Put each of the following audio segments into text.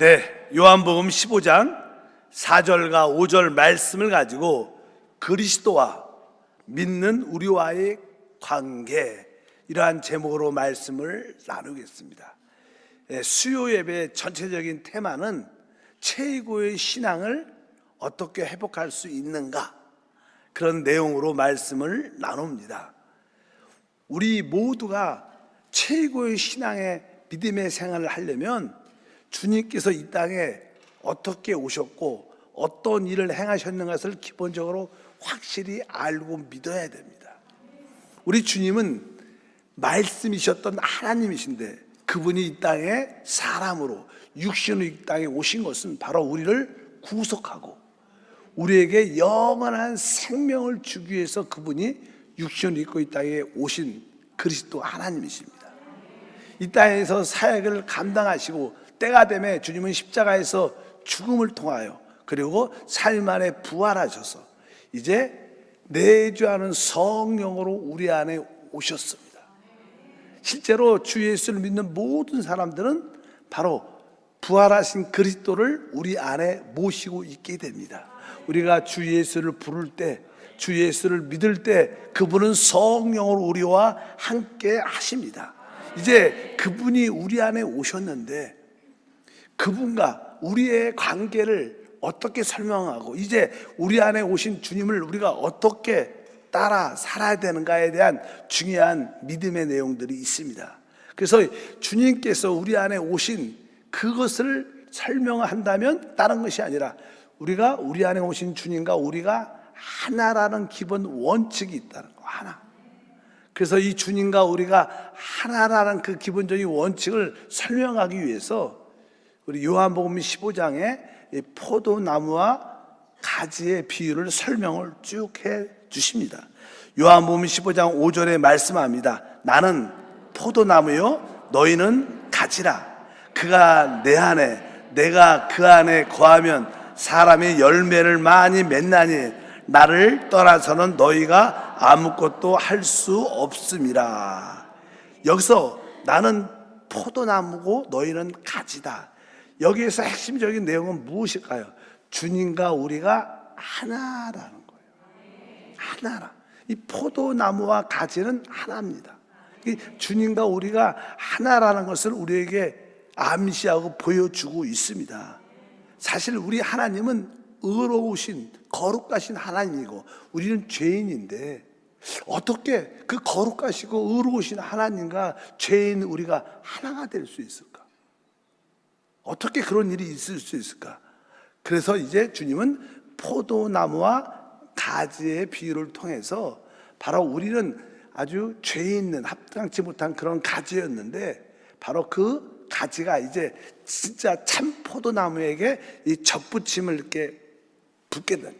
네, 요한복음 15장 4절과 5절 말씀을 가지고 그리스도와 믿는 우리와의 관계, 이러한 제목으로 말씀을 나누겠습니다. 수요 예배 전체적인 테마는 최고의 신앙을 어떻게 회복할 수 있는가, 그런 내용으로 말씀을 나눕니다. 우리 모두가 최고의 신앙의 믿음의 생활을 하려면 주님께서 이 땅에 어떻게 오셨고 어떤 일을 행하셨는 것을 기본적으로 확실히 알고 믿어야 됩니다. 우리 주님은 말씀이셨던 하나님이신데 그분이 이 땅에 사람으로 육신으로 이 땅에 오신 것은 바로 우리를 구속하고 우리에게 영원한 생명을 주기 위해서 그분이 육신을 입고 이 땅에 오신 그리스도 하나님이십니다. 이 땅에서 사역을 감당하시고 때가 되면 주님은 십자가에서 죽음을 통하여 그리고 4일 만에 부활하셔서 이제 내주하는 성령으로 우리 안에 오셨습니다. 실제로 주 예수를 믿는 모든 사람들은 바로 부활하신 그리스도를 우리 안에 모시고 있게 됩니다. 우리가 주 예수를 부를 때, 주 예수를 믿을 때 그분은 성령으로 우리와 함께 하십니다. 이제 그분이 우리 안에 오셨는데 그분과 우리의 관계를 어떻게 설명하고 이제 우리 안에 오신 주님을 우리가 어떻게 따라 살아야 되는가에 대한 중요한 믿음의 내용들이 있습니다. 그래서 주님께서 우리 안에 오신 그것을 설명한다면 다른 것이 아니라 우리가 우리 안에 오신 주님과 우리가 하나라는 기본 원칙이 있다는 거, 하나. 그래서 이 주님과 우리가 하나라는 그 기본적인 원칙을 설명하기 위해서 우리 요한복음 15장에 포도나무와 가지의 비유를 설명을 쭉 해 주십니다. 요한복음 15장 5절에 말씀합니다. 나는 포도나무요 너희는 가지라. 그가 내 안에 내가 그 안에 거하면 사람이 열매를 많이 맺나니 나를 떠나서는 너희가 아무것도 할 수 없음이라. 여기서 나는 포도나무고 너희는 가지다. 여기에서 핵심적인 내용은 무엇일까요? 주님과 우리가 하나라는 거예요. 하나라. 이 포도나무와 가지는 하나입니다. 주님과 우리가 하나라는 것을 우리에게 암시하고 보여주고 있습니다. 사실 우리 하나님은 의로우신 거룩하신 하나님이고 우리는 죄인인데 어떻게 그 거룩하시고 의로우신 하나님과 죄인 우리가 하나가 될 수 있을까? 어떻게 그런 일이 있을 수 있을까? 그래서 이제 주님은 포도나무와 가지의 비유를 통해서 바로 우리는 아주 죄 있는 합당치 못한 그런 가지였는데 바로 그 가지가 이제 진짜 참 포도나무에게 이 젖붙임을 이렇게 붙게 된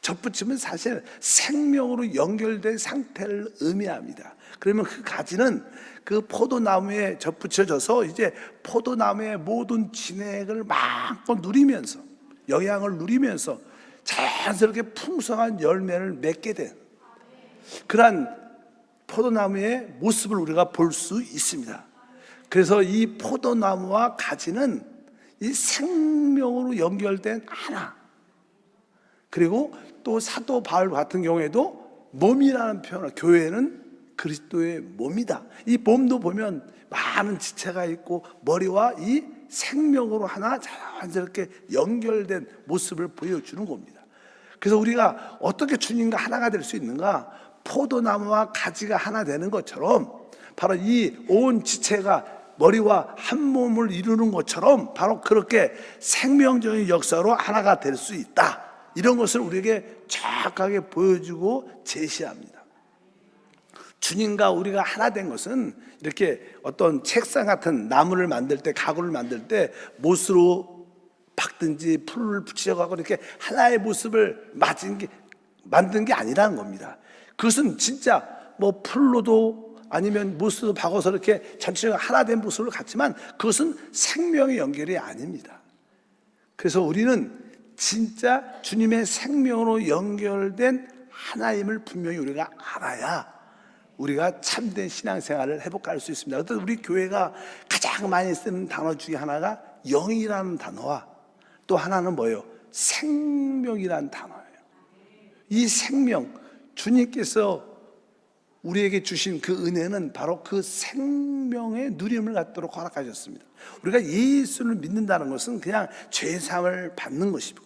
젖붙임은 사실 생명으로 연결된 상태를 의미합니다. 그러면 그 가지는 그 포도나무에 젖붙여져서 이제 포도나무의 모든 진액을 마음껏 누리면서 영양을 누리면서 자연스럽게 풍성한 열매를 맺게 된 그러한 포도나무의 모습을 우리가 볼 수 있습니다. 그래서 이 포도나무와 가지는 이 생명으로 연결된 하나. 그리고 또 사도 바울 같은 경우에도 몸이라는 표현을, 교회는 그리스도의 몸이다. 이 몸도 보면 많은 지체가 있고 머리와 이 생명으로 하나 자연스럽게 연결된 모습을 보여주는 겁니다. 그래서 우리가 어떻게 주님과 하나가 될 수 있는가? 포도나무와 가지가 하나 되는 것처럼 바로 이 온 지체가 머리와 한 몸을 이루는 것처럼 바로 그렇게 생명적인 역사로 하나가 될 수 있다. 이런 것을 우리에게 정확하게 보여주고 제시합니다. 주님과 우리가 하나 된 것은 이렇게 어떤 책상 같은 나무를 만들 때, 가구를 만들 때 못으로 박든지 풀을 붙이려고 이렇게 하나의 모습을 만든 게 아니라는 겁니다. 그것은 진짜 뭐 풀로도 아니면 못으로 박아서 이렇게 전체적으로 하나 된 모습을 갖지만 그것은 생명의 연결이 아닙니다. 그래서 우리는 진짜 주님의 생명으로 연결된 하나임을 분명히 우리가 알아야 우리가 참된 신앙생활을 회복할 수 있습니다. 그래서 우리 교회가 가장 많이 쓰는 단어 중에 하나가 영이라는 단어와 또 하나는 뭐예요? 생명이라는 단어예요. 이 생명, 주님께서 우리에게 주신 그 은혜는 바로 그 생명의 누림을 갖도록 허락하셨습니다. 우리가 예수를 믿는다는 것은 그냥 죄사함을 받는 것이고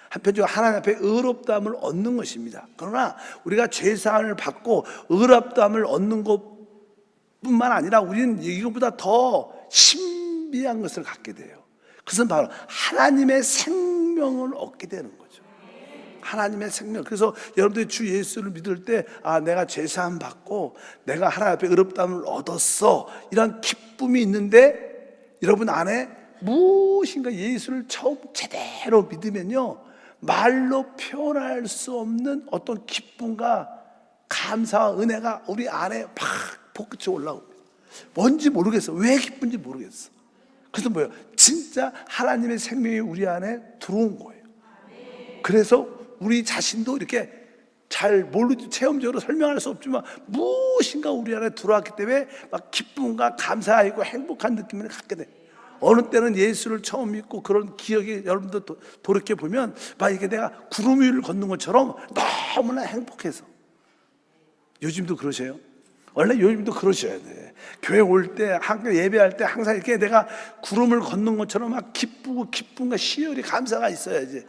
한편적으로 하나님 앞에 의롭다함을 얻는 것입니다. 그러나 우리가 죄사함을 받고 의롭다함을 얻는 것뿐만 아니라 우리는 이것보다 더 신비한 것을 갖게 돼요. 그것은 바로 하나님의 생명을 얻게 되는 거죠. 하나님의 생명. 그래서 여러분들이 주 예수를 믿을 때 내가 죄사함 받고 내가 하나님 앞에 의롭다함을 얻었어, 이런 기쁨이 있는데 여러분 안에 무엇인가 예수를 처음 제대로 믿으면요, 말로 표현할 수 없는 어떤 기쁨과 감사와 은혜가 우리 안에 막 솟구쳐 올라옵니다. 뭔지 모르겠어. 왜 기쁜지 모르겠어. 그래서 뭐예요? 진짜 하나님의 생명이 우리 안에 들어온 거예요. 그래서 우리 자신도 이렇게 잘 모르지, 체험적으로 설명할 수 없지만 무엇인가 우리 안에 들어왔기 때문에 막 기쁨과 감사하고 행복한 느낌을 갖게 돼. 어느 때는 예수를 처음 믿고 그런 기억이 여러분들 돌이켜 보면 막 이게 내가 구름 위를 걷는 것처럼 너무나 행복해서. 요즘도 그러세요? 원래 요즘도 그러셔야 돼. 교회 올 때, 학교 예배할 때 항상 이렇게 내가 구름을 걷는 것처럼 막 기쁘고 기쁨과 시열이 감사가 있어야지.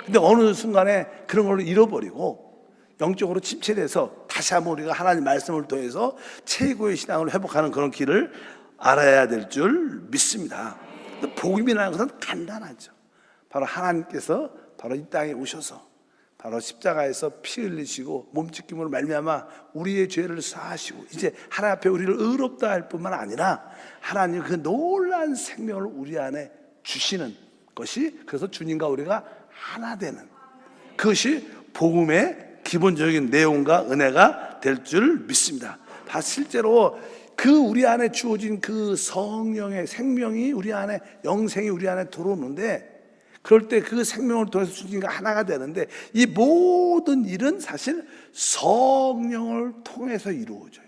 근데 어느 순간에 그런 걸 잃어버리고 영적으로 침체돼서 다시 한번 우리가 하나님 말씀을 통해서 최고의 신앙을 회복하는 그런 길을 알아야 될 줄 믿습니다. 복음이라는 것은 간단하죠. 바로 하나님께서 바로 이 땅에 오셔서 바로 십자가에서 피 흘리시고 몸찢김으로 말미암아 우리의 죄를 사하시고 이제 하나님 앞에 우리를 의롭다 할 뿐만 아니라 하나님 그 놀라운 생명을 우리 안에 주시는 것이, 그래서 주님과 우리가 하나 되는 그것이 복음의 기본적인 내용과 은혜가 될 줄 믿습니다. 다 실제로 그 우리 안에 주어진 그 성령의 생명이 우리 안에, 영생이 우리 안에 들어오는데, 그럴 때 그 생명을 통해서 주님과 하나가 되는데, 이 모든 일은 사실 성령을 통해서 이루어져요.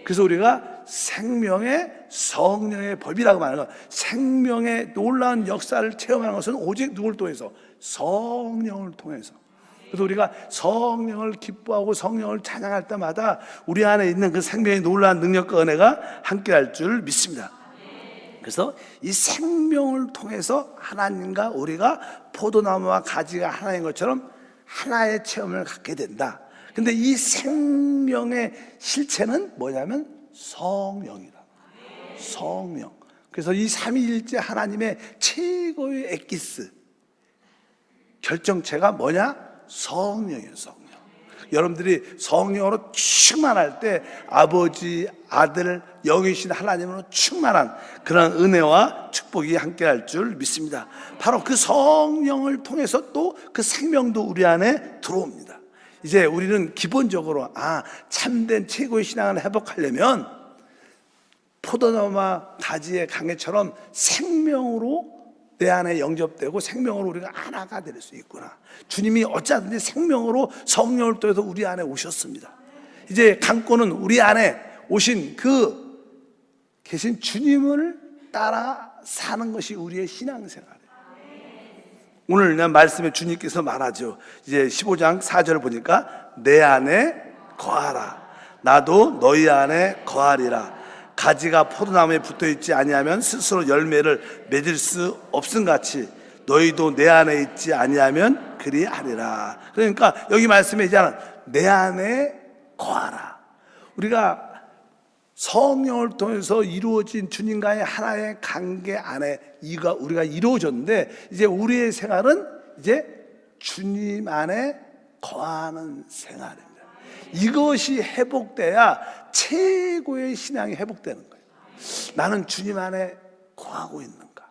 그래서 우리가 생명의 성령의 법이라고 말하는 것, 생명의 놀라운 역사를 체험하는 것은 오직 누굴 통해서? 성령을 통해서. 그래서 우리가 성령을 기뻐하고 성령을 찬양할 때마다 우리 안에 있는 그 생명의 놀라운 능력과 은혜가 함께할 줄 믿습니다. 그래서 이 생명을 통해서 하나님과 우리가 포도나무와 가지가 하나인 것처럼 하나의 체험을 갖게 된다. 근데 이 생명의 실체는 뭐냐면 성령이다. 성령. 그래서 이 삼위일체 하나님의 최고의 엑기스, 결정체가 뭐냐? 성령이에요. 성령. 여러분들이 성령으로 충만할 때 아버지, 아들, 영이신 하나님으로 충만한 그런 은혜와 축복이 함께할 줄 믿습니다. 바로 그 성령을 통해서 또 그 생명도 우리 안에 들어옵니다. 이제 우리는 기본적으로 참된 최고의 신앙을 회복하려면 포도나무와 가지의 강해처럼 생명으로 내 안에 영접되고 생명으로 우리가 하나가 될 수 있구나. 주님이 어쩌든지 생명으로 성령을 통해서 우리 안에 오셨습니다. 이제 강권은 우리 안에 오신 그 계신 주님을 따라 사는 것이 우리의 신앙생활이에요. 오늘 난 말씀에 주님께서 말하죠. 이제 15장 4절 보니까 내 안에 거하라. 나도 너희 안에 거하리라. 가지가 포도나무에 붙어있지 아니하면 스스로 열매를 맺을 수 없음같이 너희도 내 안에 있지 아니하면 그리하리라. 그러니까 여기 말씀에 이제는 내 안에 거하라. 우리가 성령을 통해서 이루어진 주님과의 하나의 관계 안에 우리가 이루어졌는데, 이제 우리의 생활은 이제 주님 안에 거하는 생활입니다. 이것이 회복돼야 최고의 신앙이 회복되는 거예요. 나는 주님 안에 거하고 있는가?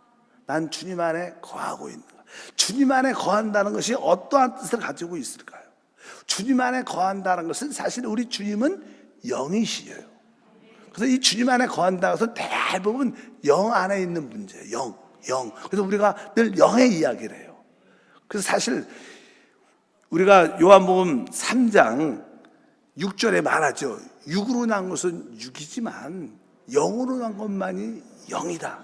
난 주님 안에 거하고 있는가? 주님 안에 거한다는 것이 어떠한 뜻을 가지고 있을까요? 주님 안에 거한다는 것은 사실 우리 주님은 영이시여요. 그래서 이 주님 안에 거한다는 것은 대부분 영 안에 있는 문제예요. 영. 그래서 우리가 늘 영의 이야기를 해요. 그래서 사실 우리가 요한복음 3장 6절에 말하죠. 육으로 난 것은 육이지만 영으로 난 것만이 영이다.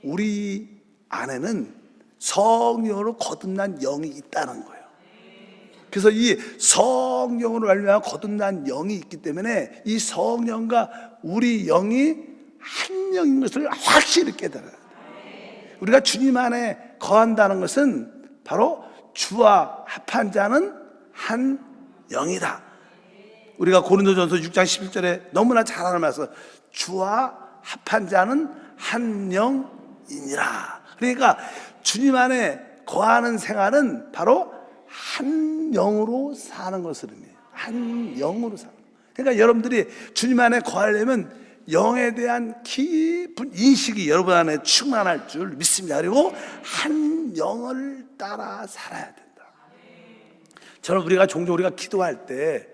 우리 안에는 성령으로 거듭난 영이 있다는 거예요. 그래서 이 성령으로 말미암아 거듭난 영이 있기 때문에 이 성령과 우리 영이 한 영인 것을 확실히 깨달아야 돼요. 우리가 주님 안에 거한다는 것은 바로 주와 합한 자는 한 영이다. 우리가 고린도전서 6장 11절에 너무나 잘 아는 말씀, 주와 합한 자는 한 영이니라. 그러니까 주님 안에 거하는 생활은 바로 한 영으로 사는 것을 의미해요. 한 영으로 사는 것. 그러니까 여러분들이 주님 안에 거하려면 영에 대한 깊은 인식이 여러분 안에 충만할 줄 믿습니다. 그리고 한 영을 따라 살아야 된다. 저는 우리가 종종 기도할 때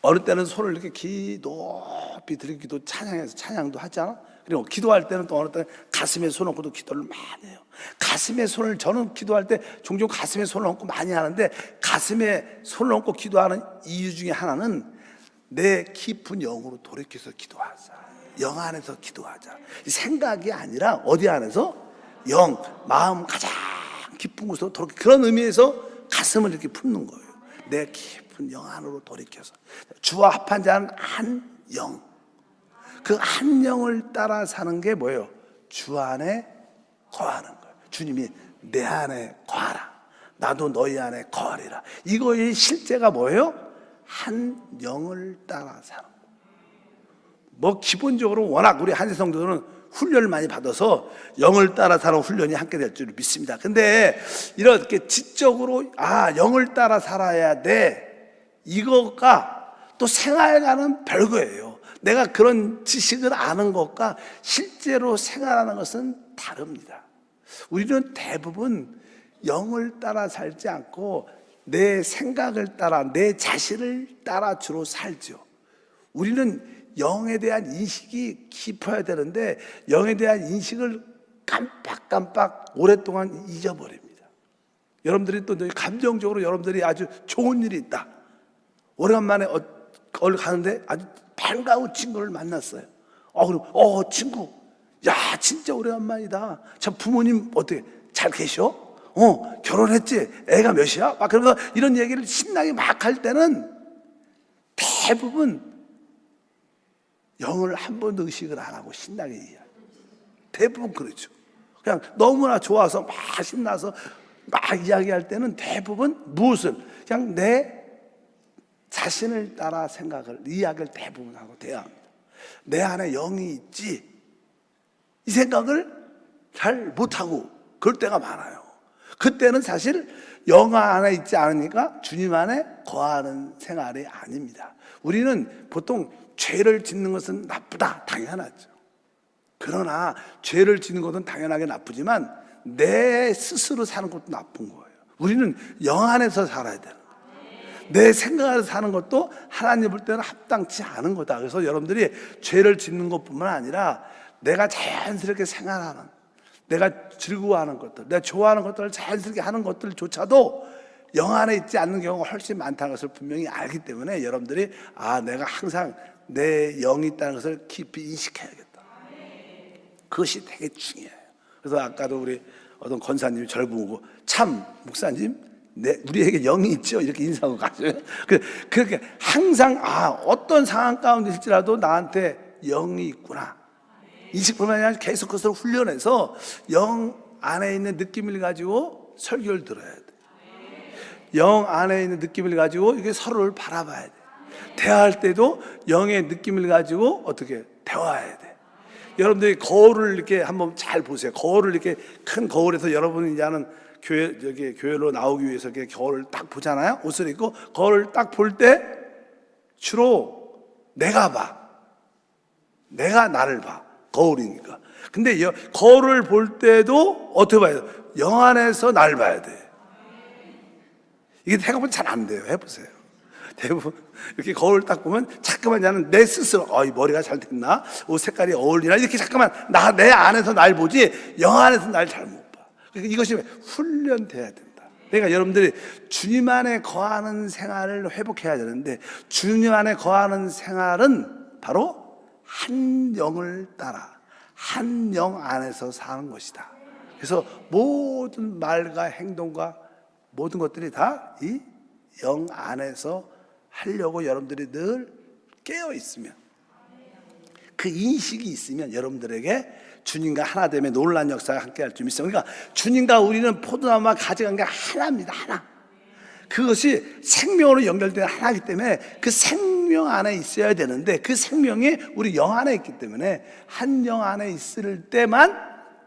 어느 때는 손을 이렇게 높이 들기도 찬양해서 찬양도 하잖아. 그리고 기도할 때는 또 어느 때는 가슴에 손 얹고도 기도를 많이 해요. 가슴에 손을, 저는 기도할 때 종종 가슴에 손을 얹고 많이 하는데, 가슴에 손을 얹고 기도하는 이유 중에 하나는 내 깊은 영으로 돌이켜서 기도하자. 영 안에서 기도하자. 생각이 아니라 어디 안에서? 영, 마음 가장 깊은 곳으로 돌이켜. 그런 의미에서 가슴을 이렇게 품는 거예요. 내 깊은 영 안으로 돌이켜서 주와 합한 자는 한 영. 그 한 영을 따라 사는 게 뭐예요? 주 안에 거하는 거예요. 주님이 내 안에 거하라, 나도 너희 안에 거하리라. 이거의 실제가 뭐예요? 한 영을 따라 사는 거예요. 뭐 기본적으로 워낙 우리 한세 성도들은 훈련을 많이 받아서 영을 따라 사는 훈련이 함께 될 줄 믿습니다. 근데 이렇게 지적으로 영을 따라 살아야 돼, 이거가 또 생활과는 별거예요. 내가 그런 지식을 아는 것과 실제로 생활하는 것은 다릅니다. 우리는 대부분 영을 따라 살지 않고 내 생각을 따라, 내 자신을 따라 주로 살죠. 우리는 영에 대한 인식이 깊어야 되는데 영에 대한 인식을 깜빡깜빡 오랫동안 잊어버립니다. 여러분들이 또 감정적으로 여러분들이 아주 좋은 일이 있다, 오래간만에 어디 가는데 아주 반가운 친구를 만났어요. 그럼 친구, 야 진짜 오래간만이다. 참 부모님 어떻게 잘 계셔? 결혼했지? 애가 몇이야? 막 그러면서 이런 얘기를 신나게 막 할 때는 대부분 영을 한 번도 의식을 안 하고 신나게 이해해요. 대부분 그렇죠. 그냥 너무나 좋아서 막 신나서 막 이야기할 때는 대부분 무엇을, 그냥 내 자신을 따라 생각을, 이야기를 대부분 하고 대화합니다. 내 안에 영이 있지, 이 생각을 잘 못하고 그럴 때가 많아요. 그때는 사실 영 안에 있지 않으니까 주님 안에 거하는 생활이 아닙니다. 우리는 보통 죄를 짓는 것은 나쁘다, 당연하죠. 그러나 죄를 짓는 것은 당연하게 나쁘지만 내 스스로 사는 것도 나쁜 거예요. 우리는 영 안에서 살아야 되는 거예요. 내 생각을 사는 것도 하나님 볼 때는 합당치 않은 거다. 그래서 여러분들이 죄를 짓는 것뿐만 아니라 내가 자연스럽게 생활하는, 내가 즐거워하는 것들, 내가 좋아하는 것들을 자연스럽게 하는 것들조차도 영 안에 있지 않는 경우가 훨씬 많다는 것을 분명히 알기 때문에 여러분들이 내가 항상 내 영이 있다는 것을 깊이 인식해야겠다. 그것이 되게 중요해요. 그래서 아까도 우리 어떤 권사님이 저를 보고, 참 목사님 우리에게 영이 있죠, 이렇게 인사하고 가죠. 그렇게 항상 어떤 상황 가운데 있을지라도 나한테 영이 있구나, 인식뿐만 아니라 계속 그것을 훈련해서 영 안에 있는 느낌을 가지고 설교를 들어야 돼. 영 안에 있는 느낌을 가지고 이게 서로를 바라봐야 돼. 대화할 때도 영의 느낌을 가지고 어떻게 대화해야 돼. 여러분들이 거울을 이렇게 한번 잘 보세요. 거울을 이렇게 큰 거울에서 여러분이 이제 하는 교회로 나오기 위해서 이렇게 거울을 딱 보잖아요. 옷을 입고 거울을 딱 볼 때 주로 내가 봐. 내가 나를 봐. 거울이니까. 근데 거울을 볼 때도 어떻게 봐야 돼? 영 안에서 날 봐야 돼. 이게 생각보다 잘 안 돼요. 해보세요. 대부분 이렇게 거울 딱 보면 잠깐만 나는 내 스스로 이 머리가 잘 됐나? 옷 색깔이 어울리나? 이렇게 잠깐만 내 안에서 날 보지 영 안에서 날 잘 못 봐. 이것이 훈련돼야 된다. 그러니까 여러분들이 주님 안에 거하는 생활을 회복해야 되는데, 주님 안에 거하는 생활은 바로 한 영을 따라 한 영 안에서 사는 것이다. 그래서 모든 말과 행동과 모든 것들이 다 이 영 안에서 하려고 여러분들이 늘 깨어 있으면, 그 인식이 있으면 여러분들에게 주님과 하나됨의 놀라운 역사가 함께할 줄 믿습니다. 그러니까 주님과 우리는 포도나무와 가져간 게 하나입니다. 하나. 그것이 생명으로 연결된 하나이기 때문에 그 생명 안에 있어야 되는데, 그 생명이 우리 영 안에 있기 때문에 한 영 안에 있을 때만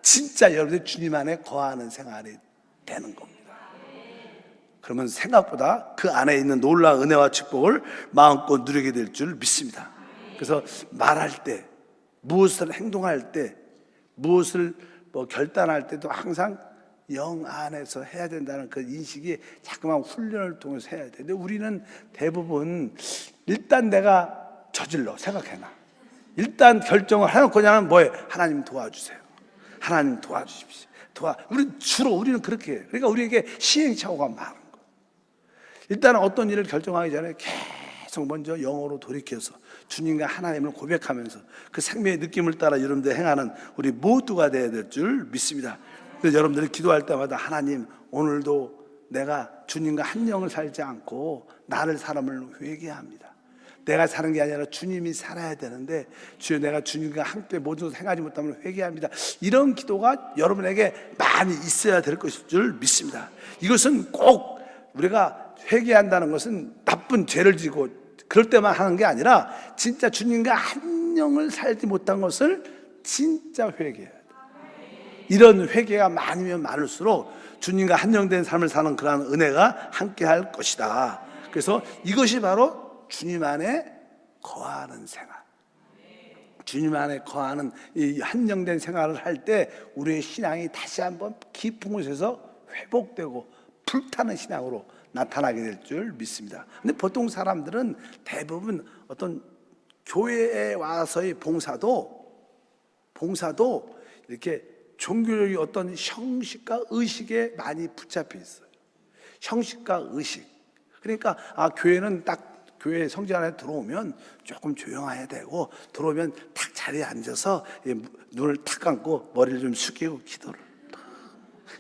진짜 여러분들 주님 안에 거하는 생활이 되는 겁니다. 그러면 생각보다 그 안에 있는 놀라운 은혜와 축복을 마음껏 누리게 될 줄 믿습니다. 그래서 말할 때, 무엇을 행동할 때, 무엇을 결단할 때도 항상 영 안에서 해야 된다는 그 인식이 자꾸만 훈련을 통해서 해야 돼. 근데 우리는 대부분 일단 내가 저질러 생각해놔. 일단 결정을 해놓고 그냥 뭐예요? 하나님 도와주세요. 하나님 도와주십시오. 우리는 그렇게 해요. 그러니까 우리에게 시행착오가 많은 거예요. 일단 어떤 일을 결정하기 전에 계속 먼저 영어로 돌이켜서 주님과 하나님을 고백하면서 그 생명의 느낌을 따라 여러분들 행하는 우리 모두가 되어야 될 줄 믿습니다. 그래서 여러분들이 기도할 때마다 하나님, 오늘도 내가 주님과 한 영을 살지 않고 나를 사람을 회개합니다. 내가 사는 게 아니라 주님이 살아야 되는데, 주여 내가 주님과 함께 모든 것을 행하지 못하면 회개합니다. 이런 기도가 여러분에게 많이 있어야 될 것일 줄 믿습니다. 이것은 꼭 우리가 회개한다는 것은 나쁜 죄를 지고 그럴 때만 하는 게 아니라, 진짜 주님과 한 영을 살지 못한 것을 진짜 회개해야 돼. 이런 회개가 많으면 많을수록 주님과 한영된 삶을 사는 그러한 은혜가 함께할 것이다. 그래서 이것이 바로 주님 안에 거하는 생활, 주님 안에 거하는 이 한영된 생활을 할 때 우리의 신앙이 다시 한번 깊은 곳에서 회복되고 불타는 신앙으로 나타나게 될 줄 믿습니다. 근데 보통 사람들은 대부분 어떤 교회에 와서의 봉사도 이렇게 종교적인 어떤 형식과 의식에 많이 붙잡혀 있어요. 형식과 의식. 그러니까 교회는 딱 교회 성전 안에 들어오면 조금 조용해야 되고, 들어오면 탁 자리에 앉아서 눈을 탁 감고 머리를 좀 숙이고 기도를,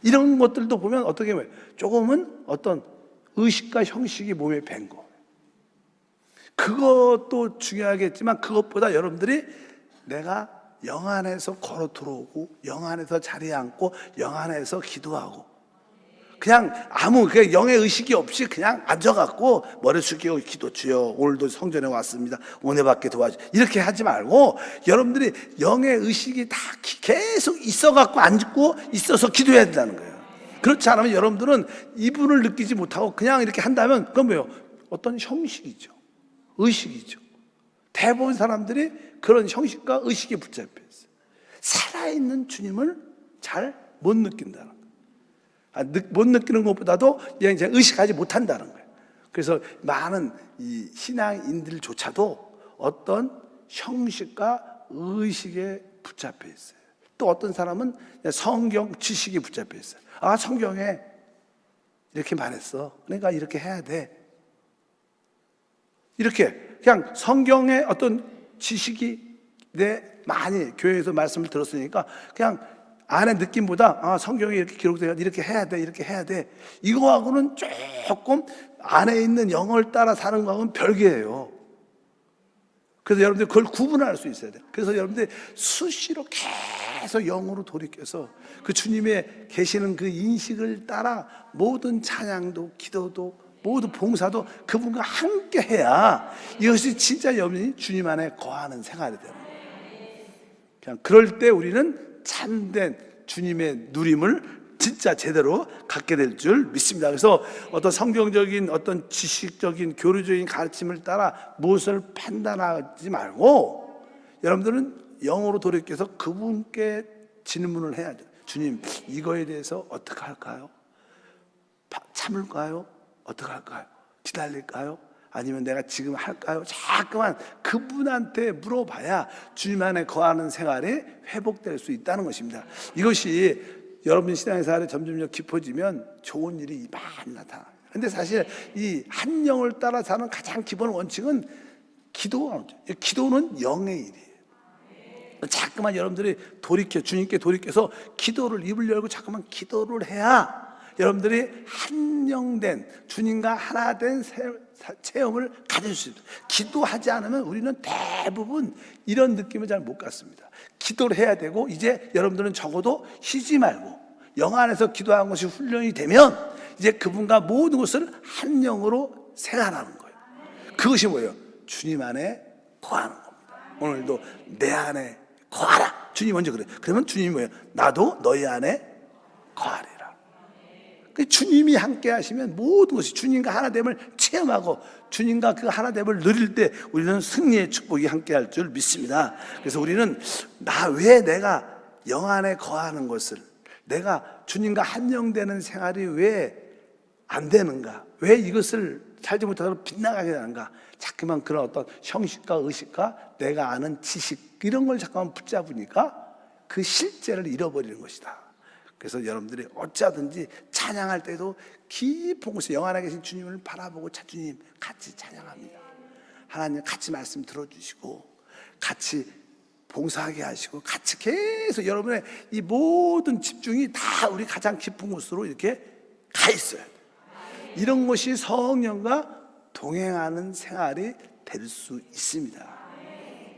이런 것들도 보면 어떻게 보면 조금은 어떤 의식과 형식이 몸에 밴 거. 그것도 중요하겠지만 그것보다 여러분들이 내가 영 안에서 걸어 들어오고, 영 안에서 자리에 앉고, 영 안에서 기도하고, 그냥 영의 의식이 없이 그냥 앉아갖고 머리 숙이고 기도, 주여 오늘도 성전에 왔습니다, 은혜 받게 도와주, 이렇게 하지 말고 여러분들이 영의 의식이 다 계속 있어갖고 앉고 있어서 기도해야 된다는 거예요. 그렇지 않으면 여러분들은 이분을 느끼지 못하고 그냥 이렇게 한다면 그건 뭐예요? 어떤 형식이죠, 의식이죠. 대부분 사람들이 그런 형식과 의식에 붙잡혀 있어요. 살아있는 주님을 잘 못 느낀다는 거예요. 못 느끼는 것보다도 이제 의식하지 못한다는 거예요. 그래서 많은 이 신앙인들조차도 어떤 형식과 의식에 붙잡혀 있어요. 또 어떤 사람은 성경 지식에 붙잡혀 있어요. 성경에 이렇게 말했어, 그러니까 이렇게 해야 돼. 이렇게 그냥 성경의 어떤 지식이 많이 교회에서 말씀을 들었으니까 그냥 안의 느낌보다 성경에 이렇게 기록되어 이렇게 해야 돼, 이렇게 해야 돼, 이거하고는 조금 안에 있는 영을 따라 사는 거하고는 별개예요. 그래서 여러분들 그걸 구분할 수 있어야 돼요. 그래서 여러분들 수시로 계속 영으로 돌이켜서 그 주님의 계시는 그 인식을 따라 모든 찬양도, 기도도, 모두 봉사도 그분과 함께 해야 이것이 진짜 여러분이 주님 안에 거하는 생활이 되는 거예요. 그냥 그럴 때 우리는 참된 주님의 누림을 진짜 제대로 갖게 될 줄 믿습니다. 그래서 어떤 성경적인 어떤 지식적인 교류적인 가르침을 따라 무엇을 판단하지 말고 여러분들은 영으로 돌이켜서 그분께 질문을 해야 돼요. 주님, 이거에 대해서 어떻게 할까요? 참을까요? 어떻게 할까요? 기다릴까요? 아니면 내가 지금 할까요? 자꾸만 그분한테 물어봐야 주님 안에 거하는 생활이 회복될 수 있다는 것입니다. 이것이 여러분 신앙생활이 점점 깊어지면 좋은 일이 많이 나타나. 근데 사실 이 한 영을 따라 사는 가장 기본 원칙은 기도는 영의 일이에요. 자꾸만 여러분들이 주님께 돌이켜서 기도를 입을 열고 자꾸만 기도를 해야 여러분들이 한영된 주님과 하나 된 체험을 가질 수 있어요. 기도하지 않으면 우리는 대부분 이런 느낌을 잘 못 갖습니다. 기도를 해야 되고, 이제 여러분들은 적어도 쉬지 말고 영 안에서 기도하는 것이 훈련이 되면 이제 그분과 모든 것을 한 영으로 생활하는 거예요. 그것이 뭐예요? 주님 안에 거하는 겁니다. 오늘도 내 안에 거하라. 주님 먼저 그래요. 그러면 주님이 뭐예요? 나도 너희 안에 거하리라. 주님이 함께 하시면 모든 것이 주님과 하나됨을 체험하고 주님과 그 하나됨을 누릴 때 우리는 승리의 축복이 함께 할 줄 믿습니다. 그래서 우리는 왜 내가 영 안에 거하는 것을, 내가 주님과 한영되는 생활이 왜 안 되는가, 왜 이것을 살지 못하도록 빗나가게 되는가, 자꾸만 그런 어떤 형식과 의식과 내가 아는 지식 이런 걸 자꾸만 붙잡으니까 그 실제를 잃어버리는 것이다. 그래서 여러분들이 어찌하든지 찬양할 때도 깊은 곳에 영 안에 계신 주님을 바라보고 주님 같이 찬양합니다. 하나님 같이 말씀 들어주시고 같이 봉사하게 하시고 같이 계속 여러분의 이 모든 집중이 다 우리 가장 깊은 곳으로 이렇게 가 있어야 돼요. 이런 것이 성령과 동행하는 생활이 될 수 있습니다.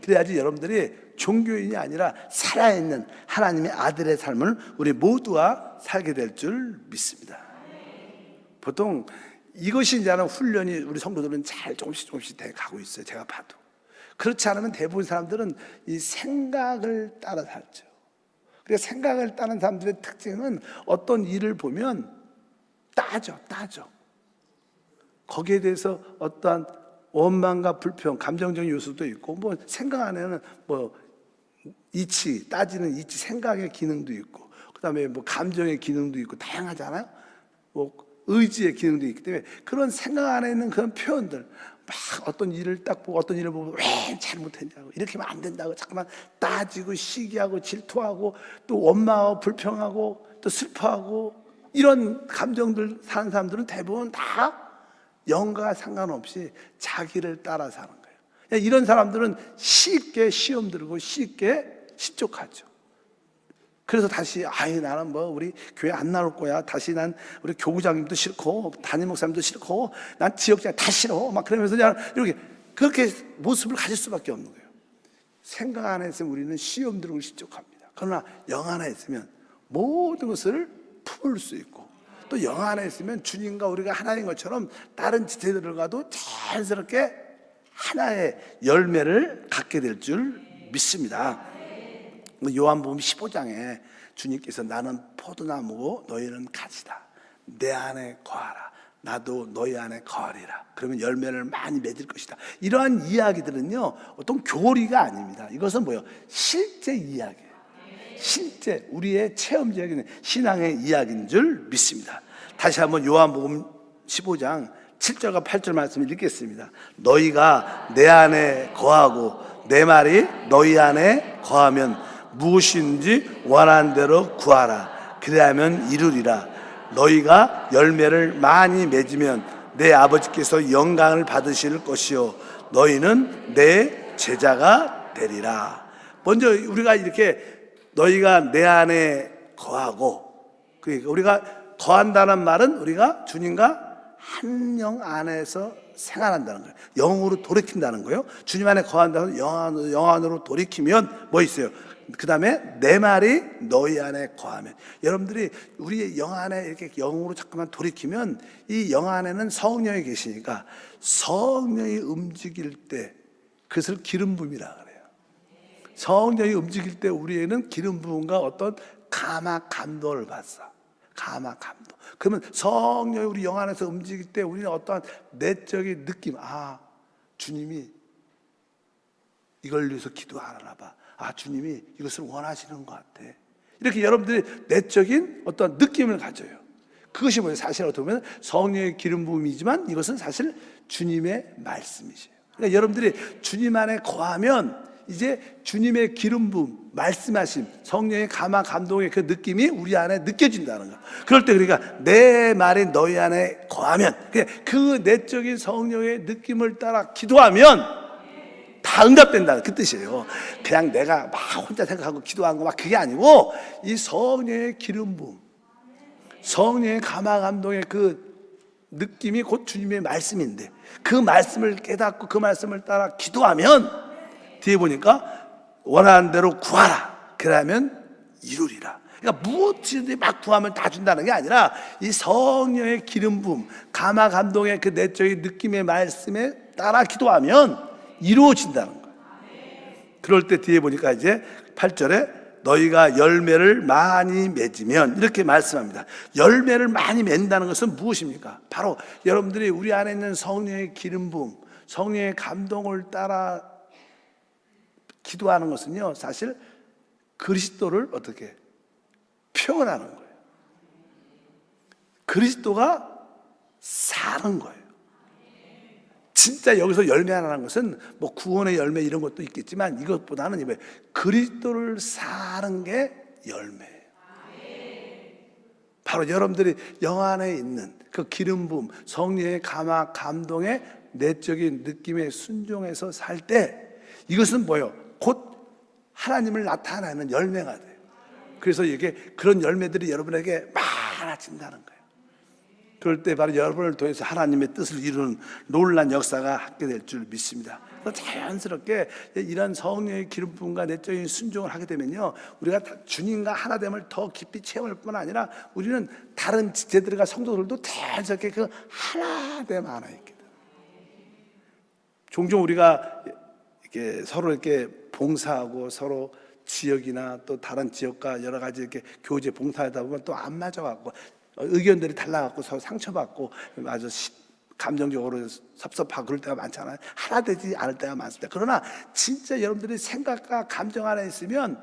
그래야지 여러분들이 종교인이 아니라 살아있는 하나님의 아들의 삶을 우리 모두가 살게 될 줄 믿습니다. 보통 이것이 이제 훈련이 우리 성도들은 잘 조금씩 돼 가고 있어요. 제가 봐도. 그렇지 않으면 대부분 사람들은 이 생각을 따라 살죠. 그래서 생각을 따는 사람들의 특징은 어떤 일을 보면 따져. 거기에 대해서 어떠한 원망과 불평, 감정적인 요소도 있고, 생각 안에는 따지는 이치, 생각의 기능도 있고, 그 다음에 감정의 기능도 있고, 다양하잖아요? 의지의 기능도 있기 때문에 그런 생각 안에 있는 그런 표현들, 막 어떤 일을 딱 보고 어떤 일을 보고 왜 잘못했냐고, 이렇게 하면 안 된다고 자꾸만 따지고 시기하고 질투하고 또 원망하고 불평하고 또 슬퍼하고 이런 감정들 사는 사람들은 대부분 다 영과 상관없이 자기를 따라 사는 거예요. 이런 사람들은 쉽게 시험 들고 쉽게 실족하죠. 그래서 다시 나는 우리 교회 안 나올 거야. 다시 난 우리 교구장님도 싫고 담임 목사님도 싫고 난 지역장 다 싫어. 막 그러면서 그냥 이렇게 그렇게 모습을 가질 수밖에 없는 거예요. 생각 안에 있으면 우리는 시험 들고 실족합니다. 그러나 영 안에 있으면 모든 것을 품을 수 있고 또 영 안에 있으면 주님과 우리가 하나인 것처럼 다른 지체들과도 자연스럽게 하나의 열매를 갖게 될 줄 믿습니다. 요한복음 15장에 주님께서 나는 포도나무고 너희는 가지다. 내 안에 거하라. 나도 너희 안에 거하리라. 그러면 열매를 많이 맺을 것이다. 이러한 이야기들은요, 어떤 교리가 아닙니다. 이것은 뭐예요? 실제 이야기예요. 실제 우리의 체험적인 신앙의 이야기인 줄 믿습니다. 다시 한번 요한복음 15장 7절과 8절 말씀을 읽겠습니다. 너희가 내 안에 거하고 내 말이 너희 안에 거하면 무엇인지 원하는 대로 구하라. 그래야면 이루리라. 너희가 열매를 많이 맺으면 내 아버지께서 영광을 받으실 것이요 너희는 내 제자가 되리라. 먼저 우리가 이렇게 너희가 내 안에 거하고, 그러니까 우리가 거한다는 말은 우리가 주님과 한 영 안에서 생활한다는 거예요. 영으로 돌이킨다는 거예요. 주님 안에 거한다는 영 안으로 돌이키면 뭐 있어요? 그 다음에 내 말이 너희 안에 거하면, 여러분들이 우리의 영 안에 이렇게 영으로 자꾸만 돌이키면 이 영 안에는 성령이 계시니까 성령이 움직일 때 그것을 기름 부음이라 그래요. 성령이 움직일 때 우리에는 기름 부음과 어떤 감화 감도를 받어. 감화 감도. 그러면 성령이 우리 영 안에서 움직일 때 우리는 어떠한 내적인 느낌, 주님이 이걸 위해서 기도하나 봐. 주님이 이것을 원하시는 것 같아. 이렇게 여러분들이 내적인 어떤 느낌을 가져요. 그것이 뭐예요? 사실 어떻게 보면 성령의 기름 부음이지만 이것은 사실 주님의 말씀이세요. 그러니까 여러분들이 주님 안에 거하면 이제 주님의 기름 부음, 말씀하심, 성령의 감화 감동의 그 느낌이 우리 안에 느껴진다는 거. 그럴 때 그러니까 내 말이 너희 안에 거하면, 그 내적인 성령의 느낌을 따라 기도하면 다 응답된다, 그 뜻이에요. 그냥 내가 막 혼자 생각하고 기도한 거 막 그게 아니고, 이 성령의 기름 부음, 성령의 감화 감동의 그 느낌이 곧 주님의 말씀인데, 그 말씀을 깨닫고 그 말씀을 따라 기도하면 뒤에 보니까 원하는 대로 구하라, 그러면 이루리라. 그러니까 무엇이든지 막 구하면 다 준다는 게 아니라 이 성령의 기름 부음, 감화 감동의 그 내적인 느낌의 말씀에 따라 기도하면 이루어진다는 거예요. 그럴 때 뒤에 보니까 이제 8절에 너희가 열매를 많이 맺으면, 이렇게 말씀합니다. 열매를 많이 맺는다는 것은 무엇입니까? 바로 여러분들이 우리 안에 있는 성령의 기름 부음, 성령의 감동을 따라 기도하는 것은요, 사실 그리스도를 어떻게 표현하는 거예요. 그리스도가 사는 거예요. 진짜 여기서 열매 하나라는 것은 뭐 구원의 열매 이런 것도 있겠지만, 이것보다는 그리스도를 사는 게 열매예요. 바로 여러분들이 영 안에 있는 그 기름 부음, 성령의 감화 감동의 내적인 느낌에 순종해서 살 때, 이것은 뭐예요? 곧 하나님을 나타내는 열매가 돼요. 그래서 이게 그런 열매들이 여러분에게 많아진다는 거예요. 그럴 때 바로 여러분을 통해서 하나님의 뜻을 이루는 놀라운 역사가 하게 될 줄 믿습니다. 자연스럽게 이런 성령의 기름 부음과 내적인 순종을 하게 되면요, 우리가 주님과 하나됨을 더 깊이 체험할 뿐 아니라 우리는 다른 지체들과 성도들도 자연스럽게 그 하나됨 안에 있게 돼요. 종종 우리가 이렇게 서로 이렇게 봉사하고 서로 지역이나 또 다른 지역과 여러 가지 이렇게 교제 봉사하다 보면 또 안 맞아갖고 의견들이 달라갖고 서로 상처받고 아주 감정적으로 섭섭하고 그럴 때가 많잖아요. 하나 되지 않을 때가 많습니다. 그러나 진짜 여러분들이 생각과 감정 안에 있으면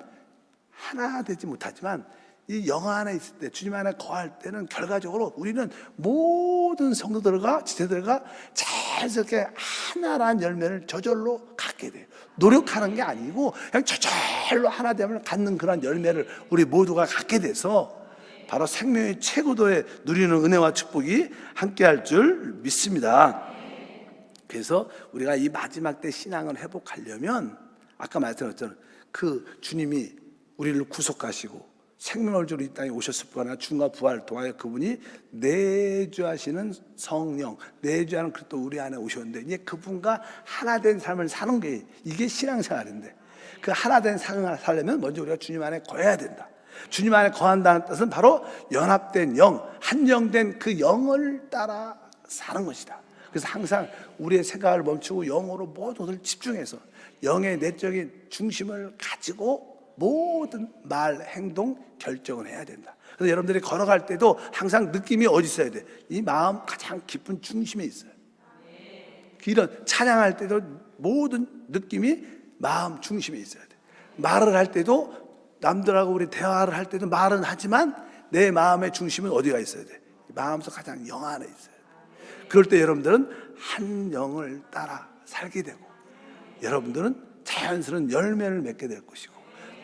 하나 되지 못하지만, 이 영 안에 있을 때, 주님 안에 거할 때는 결과적으로 우리는 모든 성도들과 지체들과 자연스럽게 하나라는 열매를 저절로 갖게 돼요. 노력하는 게 아니고 그냥 저절로 하나됨을 갖는 그런 열매를 우리 모두가 갖게 돼서 바로 생명의 최고도에 누리는 은혜와 축복이 함께할 줄 믿습니다. 그래서 우리가 이 마지막 때 신앙을 회복하려면, 아까 말씀드렸잖아요. 그 주님이 우리를 구속하시고 생명을 주러 이 땅에 오셨을 뿐 아니라 죽음과 부활을 통하여 그분이 내주하시는 성령, 내주하는 그리스도 우리 안에 오셨는데, 이제 그분과 하나된 삶을 사는 게 이게 신앙생활인데, 그 하나된 삶을 살려면 먼저 우리가 주님 안에 거해야 된다. 주님 안에 거한다는 뜻은 바로 연합된 영, 한영된 그 영을 따라 사는 것이다. 그래서 항상 우리의 생각을 멈추고 영으로 모든 것을 집중해서 영의 내적인 중심을 가지고 모든 말, 행동, 결정을 해야 된다. 그래서 여러분들이 걸어갈 때도 항상 느낌이 어디 있어야 돼? 이 마음 가장 깊은 중심에 있어요. 이런 찬양할 때도 모든 느낌이 마음 중심에 있어야 돼. 말을 할 때도 남들하고 우리 대화를 할 때도 말은 하지만 내 마음의 중심은 어디가 있어야 돼? 마음속 가장 영 안에 있어야 돼. 그럴 때 여러분들은 한 영을 따라 살게 되고, 여러분들은 자연스러운 열매를 맺게 될 것이고,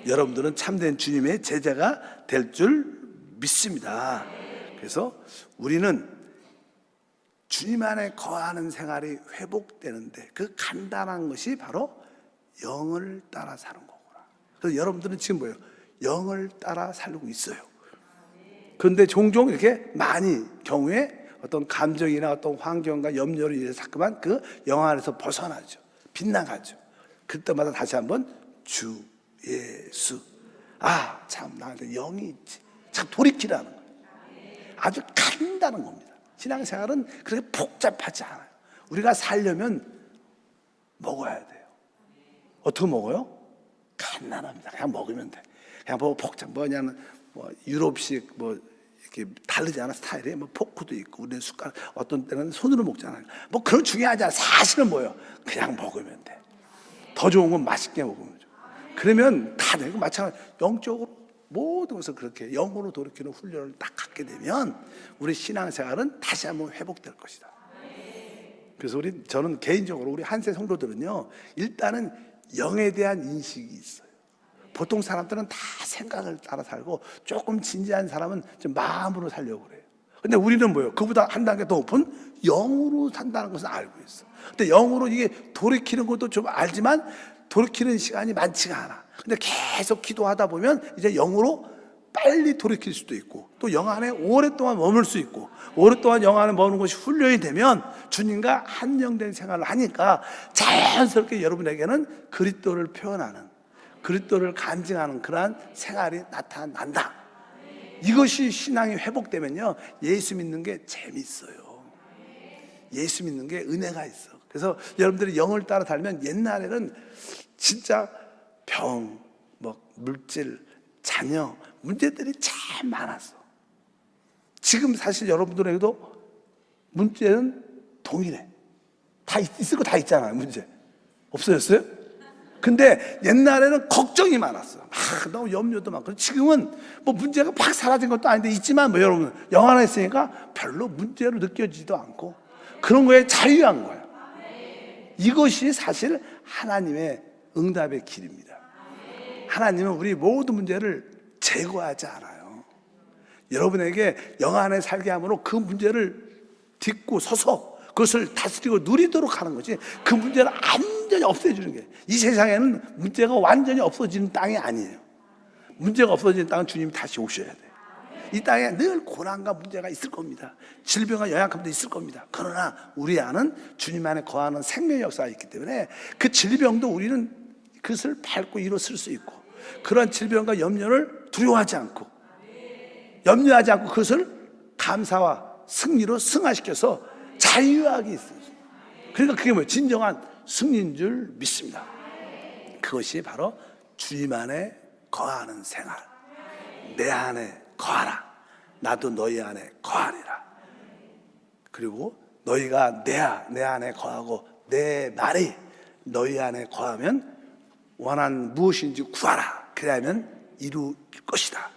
여러분들은 참된 주님의 제자가 될 줄 믿습니다. 그래서 우리는 주님 안에 거하는 생활이 회복되는데, 그 간단한 것이 바로 영을 따라 사는 거구나. 그래서 여러분들은 지금 뭐예요? 영을 따라 살고 있어요. 그런데 종종 이렇게 많이 경우에 어떤 감정이나 어떤 환경과 염려를 인해서 자꾸만 그 영 안에서 벗어나죠. 빗나가죠. 그때마다 다시 한번 주 예수, 아 참 나한테 영이 있지, 참 돌이키라는 거예요. 아주 간단한 겁니다. 신앙생활은 그렇게 복잡하지 않아요. 우리가 살려면 먹어야 돼요. 어떻게 먹어요? 간단합니다. 그냥 먹으면 돼. 그냥 뭐 복잡 뭐냐면 뭐 유럽식 뭐 이렇게 다르지 않아, 스타일이. 뭐 포크도 있고 우리는 숟가락, 어떤 때는 손으로 먹잖아요. 뭐 그런 중요하지 않아. 사실은 뭐예요? 그냥 먹으면 돼. 더 좋은 건 맛있게 먹으면 돼. 그러면 다 되고, 마찬가지 영적으로 모든 것을 그렇게 영으로 돌이키는 훈련을 딱 갖게 되면 우리 신앙생활은 다시 한번 회복될 것이다. 그래서 저는 개인적으로 우리 한세 성도들은요, 일단은 영에 대한 인식이 있어요. 보통 사람들은 다 생각을 따라 살고 조금 진지한 사람은 좀 마음으로 살려고 그래요. 근데 우리는 뭐예요? 그보다 한 단계 더 높은 영으로 산다는 것을 알고 있어. 근데 영으로 이게 돌이키는 것도 좀 알지만 돌이키는 시간이 많지가 않아. 근데 계속 기도하다 보면 이제 영으로 빨리 돌이킬 수도 있고 또 영 안에 오랫동안 머물 수 있고 오랫동안 영 안에 머무는 것이 훈련이 되면 주님과 한영된 생활을 하니까 자연스럽게 여러분에게는 그리스도를 표현하는 그리스도를 간증하는 그러한 생활이 나타난다. 이것이 신앙이 회복되면요 예수 믿는 게 재밌어요. 예수 믿는 게 은혜가 있어. 그래서 여러분들이 영을 따라 달면 옛날에는 진짜 병, 뭐 물질, 자녀 문제들이 참 많았어. 지금 사실 여러분들에게도 문제는 동일해. 다 있을 거 다 있잖아요. 문제 없어졌어요? 근데 옛날에는 걱정이 많았어. 막 너무 염려도 많고. 지금은 뭐 문제가 팍 사라진 것도 아닌데 있지만 뭐 여러분 영 안에 있으니까 별로 문제로 느껴지지도 않고 그런 거에 자유한 거야. 이것이 사실 하나님의 응답의 길입니다. 하나님은 우리 모든 문제를 제거하지 않아요. 여러분에게 영 안에 살게 함으로 그 문제를 딛고 서서 그것을 다스리고 누리도록 하는 거지 그 문제를 완전히 없애주는 게 이 세상에는 문제가 완전히 없어지는 땅이 아니에요. 문제가 없어지는 땅은 주님이 다시 오셔야 돼요. 이 땅에 늘 고난과 문제가 있을 겁니다. 질병과 연약함도 있을 겁니다. 그러나 우리 안은 주님 안에 거하는 생명의 역사가 있기 때문에 그 질병도 우리는 그것을 밟고 일어설 수 있고 그런 질병과 염려를 두려워하지 않고 염려하지 않고 그것을 감사와 승리로 승화시켜서 자유하게 있어요. 그러니까 그게 뭐예요? 진정한 승리인 줄 믿습니다. 그것이 바로 주님 안에 거하는 생활. 내 안에 거하라. 나도 너희 안에 거하리라. 그리고 너희가 내 안에 거하고 내 말이 너희 안에 거하면 원한 무엇인지 구하라. 그래야면 이룰 것이다.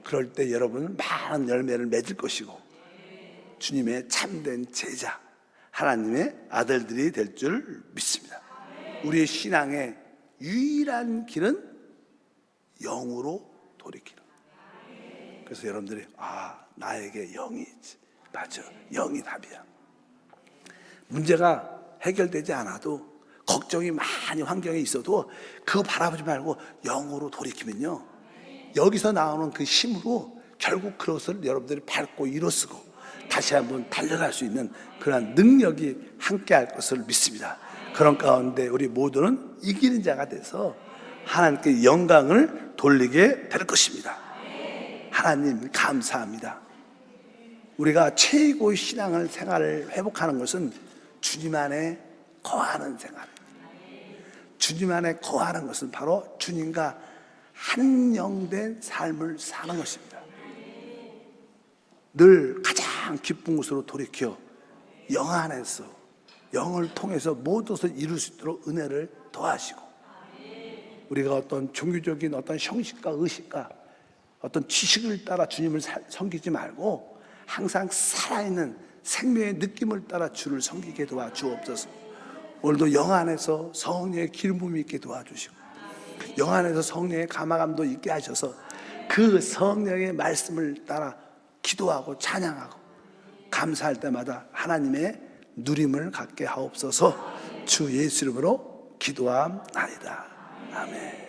그럴 때 여러분은 많은 열매를 맺을 것이고 주님의 참된 제자 하나님의 아들들이 될 줄 믿습니다. 우리의 신앙의 유일한 길은 영으로 돌이키는. 그래서 여러분들이 나에게 영이 있지. 맞아, 영이 답이야. 문제가 해결되지 않아도 걱정이 많이 환경에 있어도 그거 바라보지 말고 영으로 돌이키면요 여기서 나오는 그 힘으로 결국 그것을 여러분들이 밟고 일어서고 다시 한번 달려갈 수 있는 그런 능력이 함께할 것을 믿습니다. 그런 가운데 우리 모두는 이기는 자가 돼서 하나님께 영광을 돌리게 될 것입니다. 하나님 감사합니다. 우리가 최고의 신앙을 생활을 회복하는 것은 주님 안에 거하는 생활입니다. 주님 안에 거하는 것은 바로 주님과 한영된 삶을 사는 것입니다. 늘 가장 기쁜 곳으로 돌이켜 영 안에서 영을 통해서 모든 것을 이룰 수 있도록 은혜를 더하시고 우리가 어떤 종교적인 어떤 형식과 의식과 어떤 지식을 따라 주님을 섬기지 말고 항상 살아있는 생명의 느낌을 따라 주를 섬기게 도와주옵소서. 오늘도 영 안에서 성령의 기름 부음이 있게 도와주시고 영 안에서 성령의 감화감도 있게 하셔서 그 성령의 말씀을 따라 기도하고 찬양하고 감사할 때마다 하나님의 누림을 갖게 하옵소서. 주 예수 이름으로 기도함나이다. 아멘.